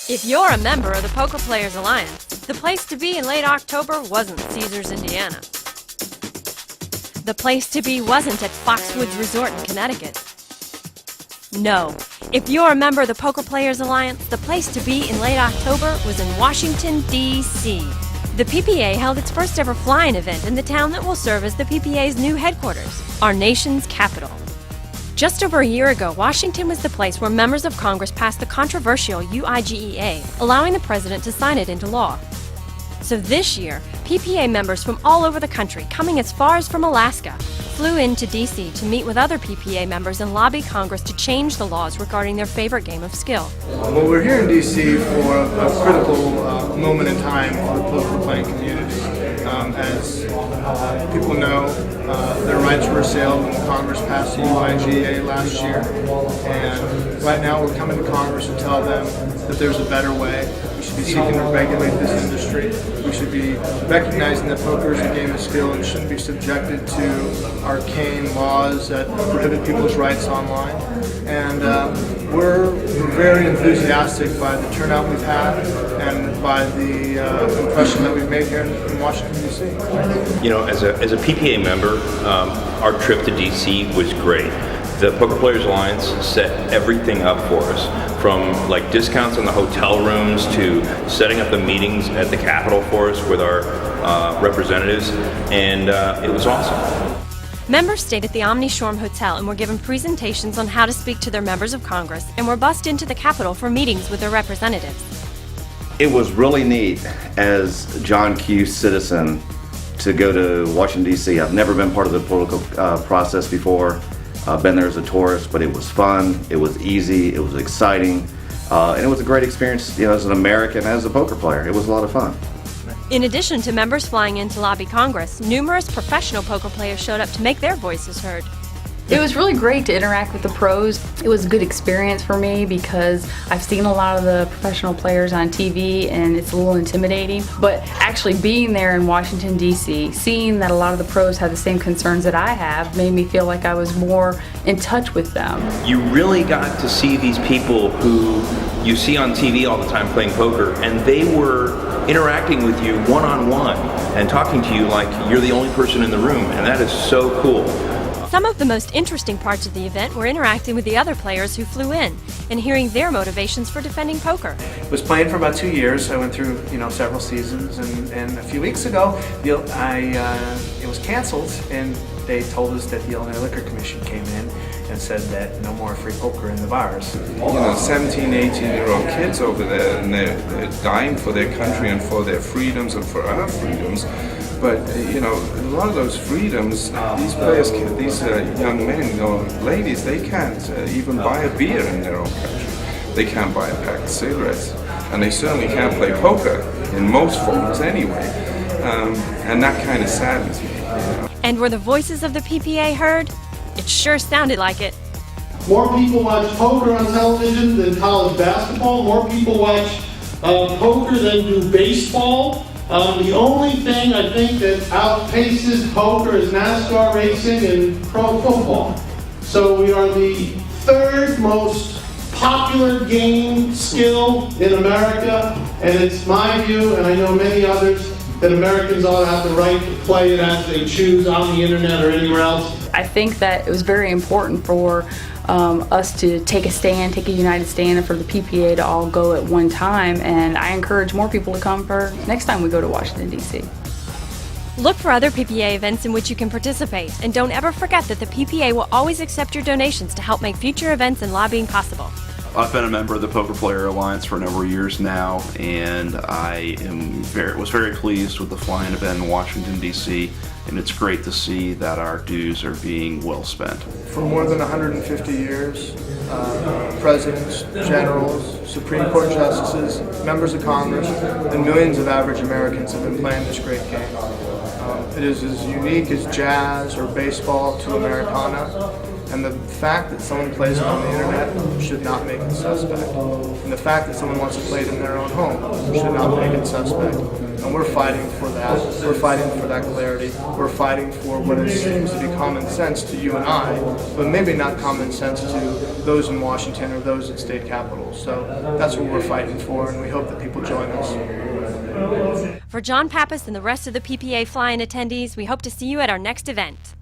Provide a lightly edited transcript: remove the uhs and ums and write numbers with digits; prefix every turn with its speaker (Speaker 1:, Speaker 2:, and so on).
Speaker 1: If you're a member of the Poker Players Alliance, the place to be in late October wasn't Caesars, Indiana. The place to be wasn't at Foxwoods Resort in Connecticut. No, if you're a member of the Poker Players Alliance, the place to be in late October was in Washington, D.C. The PPA held its first ever fly-in event in the town that will serve as the PPA's new headquarters, our nation's capital. Just over a year ago, Washington was the place where members of Congress passed the controversial UIGEA, allowing the president to sign it into law. So this year, PPA members from all over the country, coming as far as from Alaska, flew into D.C. to meet with other PPA members and lobby Congress to change the laws regarding their favorite game of skill.
Speaker 2: Well, we're here in D.C. for a critical moment in time for the poker playing community. As people know, their rights were assailed when Congress passed the UIGA last year. And right now we're coming to Congress to tell them that there's a better way. We should be seeking to regulate this industry. We should be recognizing that poker is a game of skill and shouldn't be subjected to arcane laws that prohibit people's rights online. And we're very enthusiastic by the turnout we've had and by the impression that we've made here in Washington, D.C.
Speaker 3: You know, as a PPA member, our trip to DC was great. The Poker Players Alliance set everything up for us, from like discounts on the hotel rooms to setting up the meetings at the Capitol for us with our representatives, and it was awesome.
Speaker 1: Members stayed at the Omni Shoreham Hotel and were given presentations on how to speak to their members of Congress and were bussed into the Capitol for meetings with their representatives.
Speaker 4: It was really neat as John Q. citizen to go to Washington, D.C. I've never been part of the political process before. I've been there as a tourist, but it was fun, it was easy, it was exciting, and it was a great experience, you know, as an American, as a poker player. It was a lot of fun.
Speaker 1: In addition to members flying in to lobby Congress, numerous professional poker players showed up to make their voices heard.
Speaker 5: It was really great to interact with the pros. It was a good experience for me because I've seen a lot of the professional players on TV and it's a little intimidating. But actually being there in Washington, D.C., seeing that a lot of the pros had the same concerns that I have made me feel like I was more in touch with them.
Speaker 3: You really got to see these people who you see on TV all the time playing poker, and they were interacting with you one-on-one and talking to you like you're the only person in the room, and that is so cool.
Speaker 1: Some of the most interesting parts of the event were interacting with the other players who flew in and hearing their motivations for defending poker.
Speaker 2: Was playing for about 2 years. I went through, several seasons, and a few weeks ago, it was canceled, and they told us that the Illinois Liquor Commission came in and said that no more free poker in the bars.
Speaker 6: 17, 18-year-old kids over there, and they're dying for their country and for their freedoms and for our freedoms. But a lot of those freedoms, these players, these young men or ladies, they can't even buy a beer in their own country. They can't buy a pack of cigarettes, and they certainly can't play poker in most forms anyway. And that kind of saddens me.
Speaker 1: And were the voices of the PPA heard? It sure sounded like it.
Speaker 7: More people watch poker on television than college basketball. More people watch poker than do baseball. The only thing I think that outpaces poker is NASCAR racing and pro football. So we are the third most popular game skill in America, and it's my view, and I know many others, that Americans ought to have the right to play it as they choose on the internet or anywhere else.
Speaker 5: I think that it was very important for us to take a united stand, and for the PPA to all go at one time, and I encourage more people to come for next time we go to Washington, D.C.
Speaker 1: Look for other PPA events in which you can participate, and don't ever forget that the PPA will always accept your donations to help make future events and lobbying possible.
Speaker 8: I've been a member of the Poker Player Alliance for a number of years now, and I was very pleased with the flying event in Washington, D.C., and it's great to see that our dues are being well spent.
Speaker 2: For more than 150 years, presidents, generals, Supreme Court justices, members of Congress, and millions of average Americans have been playing this great game. It is as unique as jazz or baseball to Americana, And the fact that someone plays it on the internet should not make it suspect. And the fact that someone wants to play it in their own home should not make it suspect. And we're fighting for that. We're fighting for that clarity. We're fighting for what it seems to be common sense to you and I, but maybe not common sense to those in Washington or those at state capitals. So that's what we're fighting for, and we hope that people join us.
Speaker 1: For John Pappas and the rest of the PPA Fly-In attendees, we hope to see you at our next event.